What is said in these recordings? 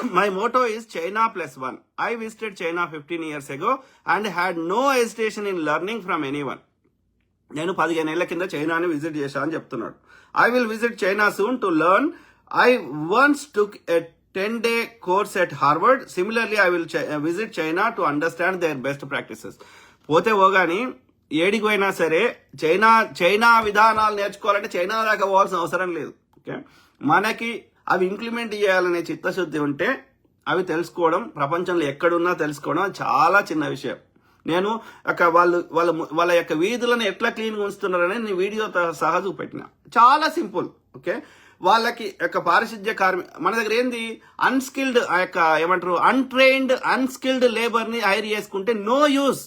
My motto is China plus one. I visited China 15 years ago and had no hesitation in learning from anyone. నేను 15 ఏళ్ల కింద చైనాని visit చేశా అని చెప్తున్నాడు. I will visit China soon to learn. I once took a 10-day course at Harvard. Similarly I will visit China to understand their best practices. పోతే పోగాని ఏడికి పోయినా సరే చైనా విధానాలు నేర్చుకోవాలంటే చైనా దాకా పోవాల్సిన అవసరం లేదు. ఓకే, మనకి అవి ఇంప్లిమెంట్ చేయాలనే చిత్తశుద్ధి ఉంటే అవి తెలుసుకోవడం, ప్రపంచంలో ఎక్కడున్నా తెలుసుకోవడం చాలా చిన్న విషయం. నేను వాళ్ళ యొక్క వీధులను ఎట్లా క్లీన్గా ఉంచుతున్నారని నేను వీడియోతో సహా చూపెట్టిన. చాలా సింపుల్. ఓకే, వాళ్ళకి యొక్క పారిశుద్ధ్య మన దగ్గర ఏంది అన్స్కిల్డ్ ఏమంటారు అన్ట్రైన్డ్ అన్స్కిల్డ్ లేబర్ ని హైర్ చేసుకుంటే నో యూస్.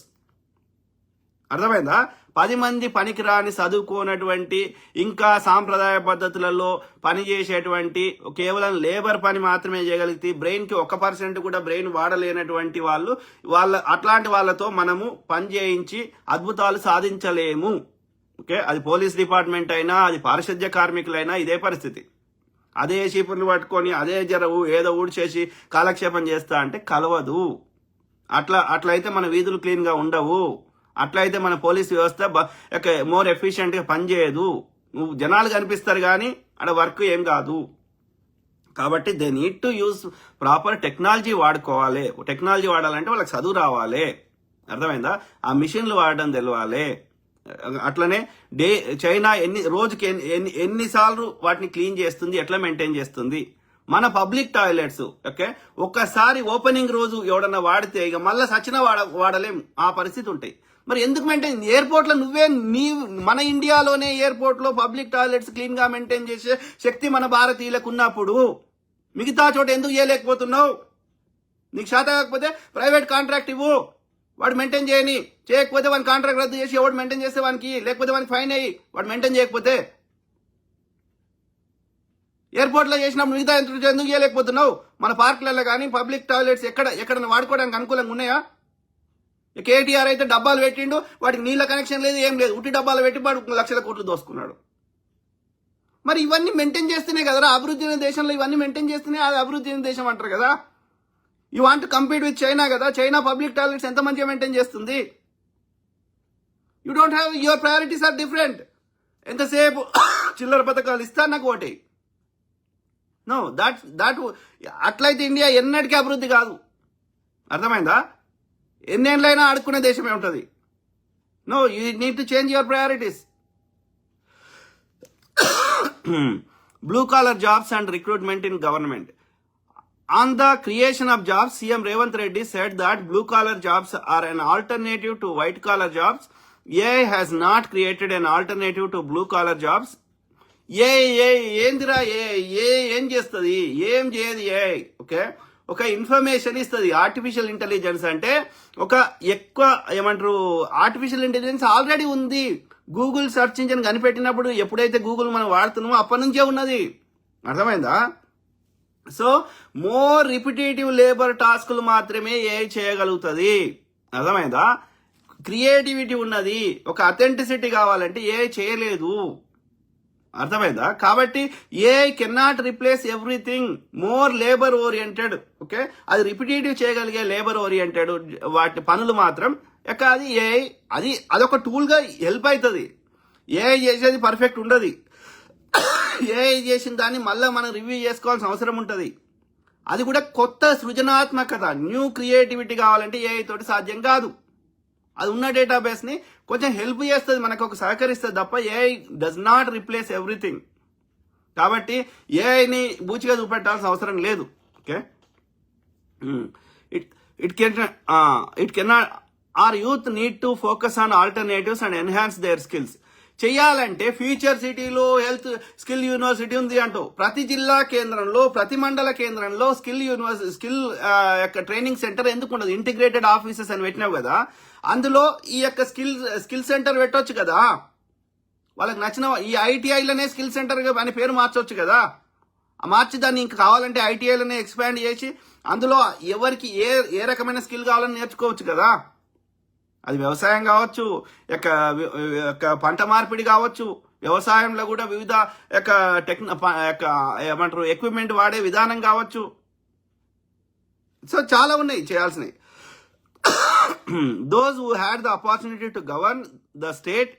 అర్థమైందా? 10 మంది పనికిరాని చదువుకోనటువంటి ఇంకా సాంప్రదాయ పద్ధతులలో పనిచేసేటువంటి కేవలం లేబర్ పని మాత్రమే చేయగలిగితే బ్రెయిన్ కి 1% కూడా బ్రెయిన్ వాడలేనటువంటి అట్లాంటి వాళ్ళతో మనము పని చేయించి అద్భుతాలు సాధించలేము. ఓకే, అది పోలీస్ డిపార్ట్మెంట్ అయినా అది పారిశుద్ధ్య కార్మికులైనా ఇదే పరిస్థితి. అదే చీపుర్లు పట్టుకొని అదే ఏదో ఊడ్చేసి కాలక్షేపం చేస్తా అంటే కలవదు. అట్లయితే మన వీధులు క్లీన్ గా ఉండవు. అట్లయితే మన పోలీస్ వ్యవస్థ మోర్ ఎఫిషియెంట్ గా పనిచేయదు. నువ్వు జనాలు కనిపిస్తారు కానీ అక్కడ వర్క్ ఏం కాదు. కాబట్టి they need to use proper technology వాడుకోవాలి. టెక్నాలజీ వాడాలంటే వాళ్ళకి చదువు రావాలి. అర్థమైందా? ఆ మిషన్లు వాడడం తెలవాలి. అట్లనే చైనా రోజుకి ఎన్నిసార్లు వాటిని క్లీన్ చేస్తుంది, ఎట్లా మెయింటైన్ చేస్తుంది. మన పబ్లిక్ టాయిలెట్స్ ఓకే ఒక్కసారి ఓపెనింగ్ రోజు ఎవడన్నా వాడితే ఇక మళ్ళీ సచిన వాడలేం, ఆ పరిస్థితి ఉంటాయి. మరి ఎందుకు మెయింటైన్? ఎయిర్పోర్ట్ లో మన ఇండియాలోనే ఎయిర్పోర్ట్ లో పబ్లిక్ టాయిలెట్స్ క్లీన్ గా మెయింటైన్ చేసే శక్తి మన భారతీయులకు ఉన్నప్పుడు మిగతా చోట ఎందుకు చేయలేకపోతున్నావు? నీకు శాత కాకపోతే ప్రైవేట్ కాంట్రాక్ట్ ఇవ్వు, వాడు మెయింటైన్ చేయకపోతే వాని కాంట్రాక్ట్ రద్దు చేసి ఎవడు మెయింటైన్ చేస్తే వానికి, లేకపోతే వానికి ఫైన్ అయ్యి వాడు మెయింటైన్ చేయకపోతే. ఎయిర్పోర్ట్ లో చేసినప్పుడు మిగతా ఎందుకు చేయలేకపోతున్నావు? మన పార్కులలో కానీ పబ్లిక్ టాయిలెట్స్ ఎక్కడ వాడుకోవడానికి అనుకూలంగా ఉన్నాయా? కేటీఆర్ అయితే డబ్బాలు పెట్టిండు, వాటికి నీళ్ళ కనెక్షన్ లేదు, ఏం లేదు, ఉట్టి డబ్బాలు పెట్టి వాడు లక్షల కోట్లు దోసుకున్నాడు. మరి ఇవన్నీ మెయింటైన్ చేస్తేనే కదరా అభివృద్ధి అయిన దేశంలో, ఇవన్నీ మెయింటైన్ చేస్తేనే అది అభివృద్ధి అయిన దేశం అంటారు కదా. You want compete with China కదా. చైనా పబ్లిక్ టాయిలెట్స్ ఎంత మంచిగా మెయింటైన్ చేస్తుంది. You don't have, your priorities are different. ఎంతసేపు చిల్లర పథకాలు ఇస్తా నాకు ఓటే. నో దాట్ అట్లయితే ఇండియా ఎన్నటికీ అభివృద్ధి కాదు. అర్థమైందా? ఎన్నేళ్ళైనా ఆడుకునే దేశమే ఉంటుంది. No, you need to change your priorities. Blue collar jobs and recruitment in government. On the creation of jobs, CM Revanth Reddy said that blue collar jobs are an alternative to white collar jobs. AI has not created an alternative to blue collar jobs. ఏందిరా ఏం చేస్తుంది? ఏం చేయదు AI. Okay, ఒక information ఇస్తుంది. Artificial intelligence అంటే ఒక ఎక్కువ ఏమంటారు ఆర్టిఫిషియల్ ఇంటెలిజెన్స్ ఆల్రెడీ ఉంది. గూగుల్ సెర్చ్ ఇంజిన్ కనిపెట్టినప్పుడు ఎప్పుడైతే గూగుల్ మనం వాడుతున్నామో అప్పటి నుంచే ఉన్నది. అర్థమైందా? సో మోర్ రిపిటేటివ్ లేబర్ టాస్కులు మాత్రమే AI చేయగలుగుతుంది. అర్థమైందా? క్రియేటివిటీ ఉన్నది, ఒక అథెంటిసిటీ కావాలంటే AI చేయలేదు. అర్థమైందా? కాబట్టి AI cannot replace everything. More labour oriented. Okay, అది రిపిటేటివ్ చేయగలిగే లేబర్ ఓరియంటెడ్ వాటి పనులు మాత్రం అది AI అదొక టూల్ గా హెల్ప్ అవుతుంది. AI చేసేది పర్ఫెక్ట్ ఉండదు. AI చేసిన దాన్ని మళ్ళీ మనం రివ్యూ చేసుకోవాల్సిన అవసరం ఉంటుంది. అది కూడా కొత్త సృజనాత్మకత, న్యూ క్రియేటివిటీ కావాలంటే AI తోటి సాధ్యం కాదు. అది ఉన్న డేటాబేస్ ని కొంచెం హెల్ప్ చేస్తుంది, మనకు ఒక సహకరిస్తుంది తప్ప AI does not replace everything. కాబట్టి AIని బూచిగా చూపెట్టాల్సిన అవసరం లేదు. Okay, it cannot our youth need to focus on alternatives and enhance their skills. చేయాలంటే ఫ్యూచర్ సిటీలో హెల్త్ స్కిల్ యూనివర్సిటీ ఉంది అంటూ ప్రతి జిల్లా కేంద్రంలో ప్రతి మండల కేంద్రంలో స్కిల్ యొక్క ట్రైనింగ్ సెంటర్ ఎందుకు ఉండదు? ఇంటిగ్రేటెడ్ ఆఫీసెస్ అని పెట్టినావు కదా, అందులో ఈ యొక్క స్కిల్ సెంటర్ పెట్టవచ్చు కదా. వాళ్ళకి నచ్చిన ఈ ఐటీఐలనే స్కిల్ సెంటర్ అని పేరు మార్చవచ్చు కదా. మార్చి దాన్ని ఇంకా కావాలంటే ఐటీఐలనే ఎక్స్పాండ్ చేసి అందులో ఎవరికి ఏ రకమైన స్కిల్ కావాలని నేర్చుకోవచ్చు కదా. అది వ్యవసాయం కావచ్చు, పంట మార్పిడి కావచ్చు, వ్యవసాయంలో కూడా వివిధ ఏమంటారు ఎక్విప్మెంట్ వాడే విధానం కావచ్చు. సో చాలా ఉన్నాయి చేయాల్సినవి. Those who had the opportunity to govern the state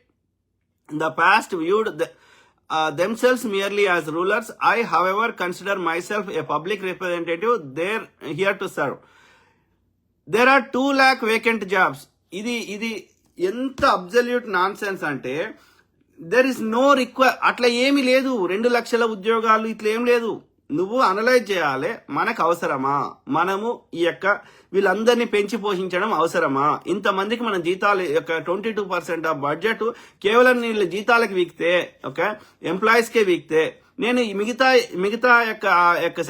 in the past viewed themselves merely as rulers. I, however, consider myself a public representative there here to serve. There are 2 lakh vacant jobs. ఇది ఎంత absolute non sense అంటే, there is no అట్లా ఏమీ లేదు. 2 లక్షల ఉద్యోగాలు ఇట్లా ఏం లేదు. నువ్వు అనలైజ్ చేయాలి, మనకు అవసరమా, మనము ఈ యొక్క వీళ్ళందరినీ పెంచి పోషించడం అవసరమా, ఇంతమందికి మన జీతాలు యొక్క 22% ఆఫ్ బడ్జెట్ కేవలం వీళ్ళ జీతాలకు వీక్తే, ఓకే, ఎంప్లాయీస్కే వీక్తే, నేను మిగతా యొక్క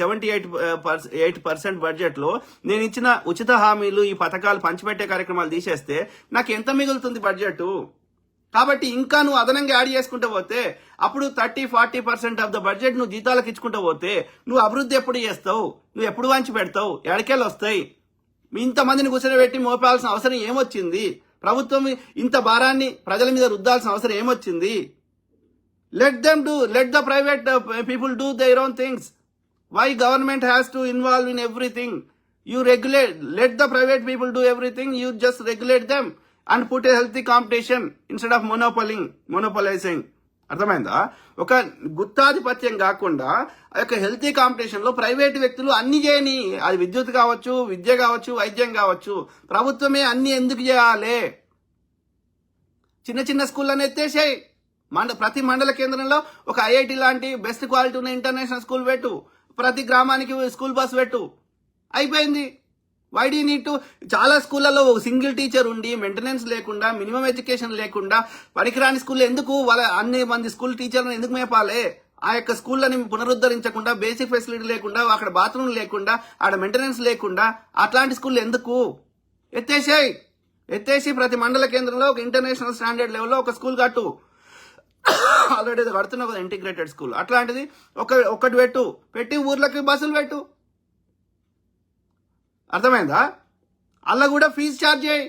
78% బడ్జెట్ లో నేను ఇచ్చిన ఉచిత హామీలు, ఈ పథకాలు పంచిపెట్టే కార్యక్రమాలు తీసేస్తే నాకు ఎంత మిగులుతుంది బడ్జెట్? కాబట్టి ఇంకా నువ్వు అదనంగా యాడ్ చేసుకుంటూ పోతే అప్పుడు 30-40% ఆఫ్ ద బడ్జెట్ నువ్వు జీతాలకు ఇచ్చుకుంటూ పోతే నువ్వు అభివృద్ధి ఎప్పుడు చేస్తావు? నువ్వు ఎప్పుడు వంచి పెడతావు? ఎడకెళ్ళి వస్తాయి? ఇంతమందిని కూర్చోబెట్టి మోపాల్సిన అవసరం ఏమొచ్చింది? ప్రభుత్వం ఇంత భారాన్ని ప్రజల మీద రుద్దాల్సిన అవసరం ఏమొచ్చింది? Let the private people do their own things. Why government has to involve in everything? You regulate, let the private people do everything, you just regulate them and put a healthy competition instead of monopolizing. అర్థమైందా? ఒక గుత్తాధిపత్యం కాకుండా ఒక healthy competition లో private వ్యక్తులు అన్ని చేయని, అది విద్యుత్ కావచ్చు, విద్య కావచ్చు, వైద్యం కావచ్చు, ప్రభుత్వమే అన్ని ఎందుకు చేయాలి? చిన్న స్కూళ్ళని ఎత్తేసాయి. ప్రతి మండల కేంద్రంలో ఒక ఐఐటి లాంటి బెస్ట్ క్వాలిటీ ఉన్న ఇంటర్నేషనల్ స్కూల్ పెట్టు, ప్రతి గ్రామానికి స్కూల్ బస్ పెట్టు, అయిపోయింది. Why do need to? చాలా స్కూళ్ళలో సింగిల్ టీచర్ ఉండి మెయింటెనెన్స్ లేకుండా, మినిమం ఎడ్యుకేషన్ లేకుండా పనికిరాని స్కూల్లో ఎందుకు వాళ్ళ అన్ని మంది స్కూల్ టీచర్లను ఎందుకు మేపాలి? ఆ యొక్క స్కూళ్ళని పునరుద్ధరించకుండా, బేసిక్ ఫెసిలిటీ లేకుండా, అక్కడ బాత్రూమ్ లేకుండా, ఆడ మెయింటెనెన్స్ లేకుండా అట్లాంటి స్కూల్ ఎందుకు? ఎత్తేసి ప్రతి మండల కేంద్రంలో ఒక ఇంటర్నేషనల్ స్టాండర్డ్ లెవెల్లో ఒక స్కూల్ కట్టు. ఆల్రెడీ కడుతున్నావు కదా ఇంటిగ్రేటెడ్ స్కూల్, అట్లాంటిది ఒకటి పెట్టి ఊర్లకి బస్సులు పెట్టు. అర్థమైందా? అలా కూడా ఫీజు ఛార్జ్ చేయి.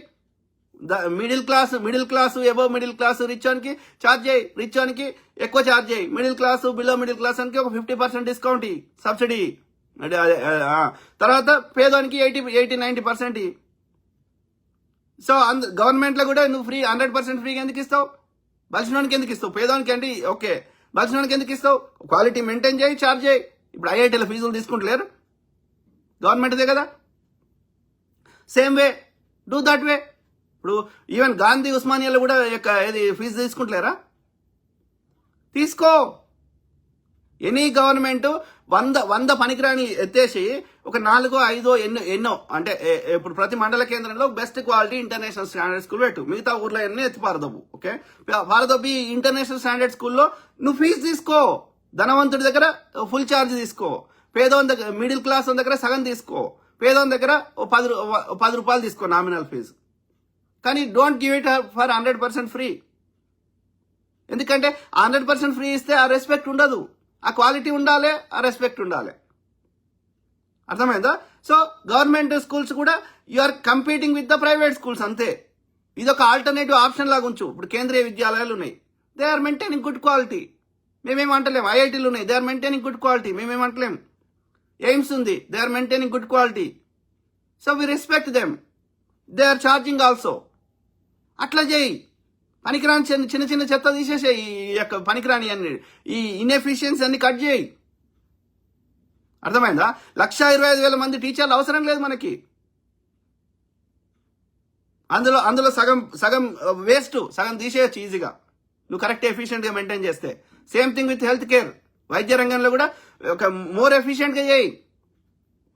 Middle class above middle class rich వానికి ఛార్జ్ చేయి, రిచ్ వానికి ఎక్కువ ఛార్జ్ చేయి, middle class below middle class వానికి ఒక 50% డిస్కౌంట్ సబ్సిడీ. తర్వాత పేదవానికి 80-90%. సో గవర్నమెంట్ లో కూడా నువ్వు 100% ఫ్రీగా ఎందుకు ఇస్తావు? బలిసినోనికి ఎందుకు ఇస్తావు? పేదవానికి అంటే ఓకే, బలిసినోనికి ఎందుకు ఇస్తావు? క్వాలిటీ మెయింటైన్ చేయి, ఛార్జ్ చేయి. ఇప్పుడు ఐఐటీల ఫీజులు తీసుకుంటలేరు, గవర్నమెంట్దే కదా. Same way, do that way. ఇప్పుడు ఈవెన్ గాంధీ ఉస్మానియాలో కూడా ఏది ఫీజు తీసుకుంటలేరా? తీసుకో. ఎనీ గవర్నమెంట్ 100 పనికిరాని ఎత్తేసి ఒక 4-5 ఎన్నో అంటే ఇప్పుడు ప్రతి మండల కేంద్రంలో best quality international standard school పెట్టు. మిగతా ఊర్లో అన్నీ ఎత్తి పారదొబ్బు. ఓకే, పారదొబ్బి ఇంటర్నేషనల్ స్టాండర్డ్ స్కూల్లో నువ్వు ఫీజు తీసుకో. ధనవంతుడి దగ్గర ఫుల్ ఛార్జ్ తీసుకో, పేదవాని దగ్గర మిడిల్ క్లాస్ దగ్గర సగం తీసుకో, పేదవాని దగ్గర 10 రూపాయలు తీసుకో నామినల్ ఫీజు. కానీ don't give it for 100% free. ఎందుకంటే 100% ఫ్రీ ఇస్తే ఆ రెస్పెక్ట్ ఉండదు, ఆ క్వాలిటీ ఉండాలి, ఆ రెస్పెక్ట్ ఉండాలి. అర్థమైందా? సో గవర్నమెంట్ స్కూల్స్ కూడా you are competing with the private schools, అంతే. ఇది ఒక ఆల్టర్నేటివ్ ఆప్షన్ లాగా ఉంచు. ఇప్పుడు కేంద్రీయ విద్యాలయాలు ఉన్నాయి, they are maintaining good quality, మేమేమంటలేం. ఐఐటీలు ఉన్నాయి, they are maintaining good quality, మేమేమంటలేం. ఎయిమ్స్ ఉంది, they are maintaining good quality. So we respect them, they are charging also. అట్లా చేయి. పనికిరాని చిన్న చెత్త తీసేసాయి, ఈ యొక్క పనికిరాని అన్ని, ఈ ఇన్ఎఫిషియన్సీ అన్ని కట్ చేయి. అర్థమైందా? 125,000 మంది టీచర్లు అవసరం లేదు మనకి. అందులో సగం వేస్ట్, సగం తీసేయచ్చు ఈజీగా నువ్వు కరెక్ట్ ఎఫిషియెంట్గా మెయింటైన్ చేస్తే. Same thing with health care. వైద్య రంగంలో కూడా ఒక మోర్ ఎఫిషియెంట్గా చేయి.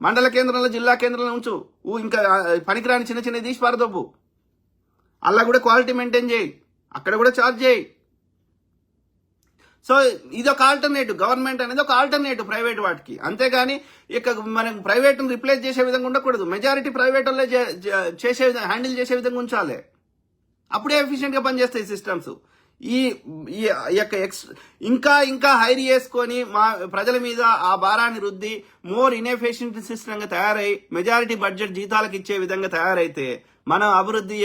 మండల కేంద్రంలో, జిల్లా కేంద్రంలో ఉంచు. ఇంకా పనికిరాని చిన్న తీసి పారదొబ్బు. అలా కూడా క్వాలిటీ మెయింటైన్ చేయి, అక్కడ కూడా ఛార్జ్ చేయి. సో ఇది ఒక ఆల్టర్నేటివ్. గవర్నమెంట్ అనేది ఒక ఆల్టర్నేటివ్ ప్రైవేట్ వాటికి. అంతేగాని ఇక మనం ప్రైవేట్ను రిప్లేస్ చేసే విధంగా ఉండకూడదు. మెజారిటీ ప్రైవేట్ వాళ్ళే చేసే విధంగా, హ్యాండిల్ చేసే విధంగా ఉంచాలి. అప్పుడే ఎఫిషియెంట్గా పనిచేస్తాయి సిస్టమ్స్. ఈ యొక్క ఇంకా హైర్ చేసుకొని మా ప్రజల మీద ఆ భారాన్ని రుద్ది మోర్ ఇన్ఎఫిషియెంట్ సిస్టంగా తయారై మెజారిటీ బడ్జెట్ జీతాలకు ఇచ్చే విధంగా తయారైతే మనం అభివృద్ధి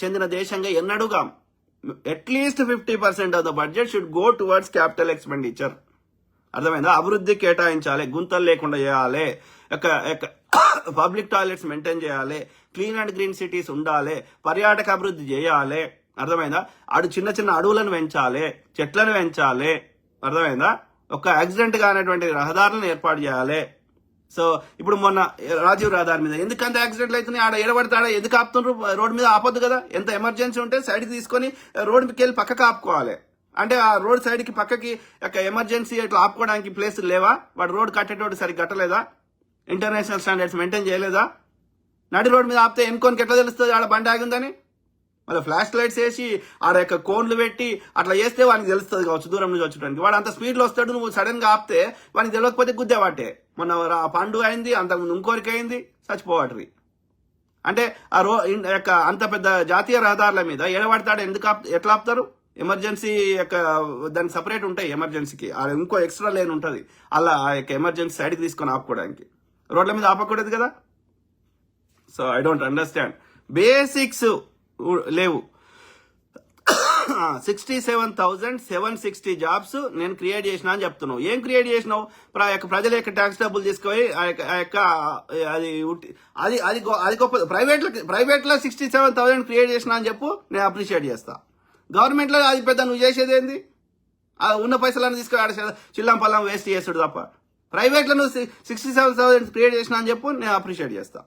చెందిన దేశంగా ఎన్నడుగాం. At least 50% of the budget should go towards capital expenditure. అర్థమైందా? అభివృద్ధి కేటాయించాలి, గుంతలు లేకుండా చేయాలి. పబ్లిక్ టాయిలెట్స్ మెయింటైన్ చేయాలి, క్లీన్ అండ్ గ్రీన్ సిటీస్ ఉండాలి, పర్యాటక అభివృద్ధి చేయాలి, అర్థమైందా? చిన్న చిన్న అడవులను పెంచాలి, చెట్లను పెంచాలి, అర్థమైందా? ఒక యాక్సిడెంట్ కానటువంటి రహదారులను ఏర్పాటు చేయాలి. సో ఇప్పుడు మొన్న రాజీవ్ రహదారి మీద ఎందుకంత యాక్సిడెంట్లు అవుతున్నాయి? ఆడ ఎడబడతాడ ఎందుకు ఆపుతుండ్రు? రోడ్డు మీద ఆపొద్దు కదా. ఎంత ఎమర్జెన్సీ ఉంటే సైడ్కి తీసుకొని రోడ్డుకి వెళ్ళి పక్కకి ఆపుకోవాలి. అంటే ఆ రోడ్ సైడ్కి పక్కకి ఎమర్జెన్సీ ఇట్లా ఆపుకోవడానికి ప్లేస్ లేవా? వాడు రోడ్ కట్టేటోడు సరిగ్గా కట్టలేదా? ఇంటర్నేషనల్ స్టాండర్డ్స్ మెయింటైన్ చేయలేదా? నడి రోడ్ మీద ఆపితే ఎన్కోనికి ఎట్లా తెలుస్తుంది ఆడ బండి ఆగిందని? మళ్ళీ ఫ్లాష్ లైట్స్ వేసి ఆడ కోన్లు పెట్టి అట్లా చేస్తే వానికి తెలుస్తుంది కావచ్చు దూరం నుంచి వచ్చేటానికి. వాడు అంత స్పీడ్లో వస్తాడు, నువ్వు సడన్ గా ఆపితే వానికి తెలియకపోతే గుద్దేవాటే. మొన్న పండు అయింది, అంతకుముందు ఇంకోరికి అయింది, చచ్చిపోవాటి. అంటే అంత పెద్ద జాతీయ రహదారుల మీద ఎడబడతాడు ఎందుకు ఎట్లా ఆపుతారు? ఎమర్జెన్సీ దానికి సపరేట్ ఉంటాయి. ఎమర్జెన్సీకి ఇంకో ఎక్స్ట్రా లేన్ ఉంటుంది, అలా ఎమర్జెన్సీ సైడ్కి తీసుకొని ఆపుకోవడానికి. రోడ్ల మీద ఆపకూడదు కదా. So I don't understand. Basics లేవు. 67,760 జాబ్స్ నేను క్రియేట్ చేసిన అని చెప్తున్నావు. ఏం క్రియేట్ చేసినావు? ప్రజల యొక్క ట్యాక్స్ డబ్బులు తీసుకుపోయి అది గొప్ప. ప్రైవేట్లో 67,000 క్రియేట్ చేసిన అని చెప్పు, నేను అప్రిషియేట్ చేస్తా. గవర్నమెంట్లో అది పెద్ద నువ్వు చేసేది ఏంది? ఉన్న పైసలను తీసుకుని చిల్లం పల్లం వేస్ట్ చేస్తాడు తప్ప. ప్రైవేట్లో నువ్వు 67,000 క్రియేట్ చేసిన అని చెప్పు, నేను అప్రిషియేట్ చేస్తా.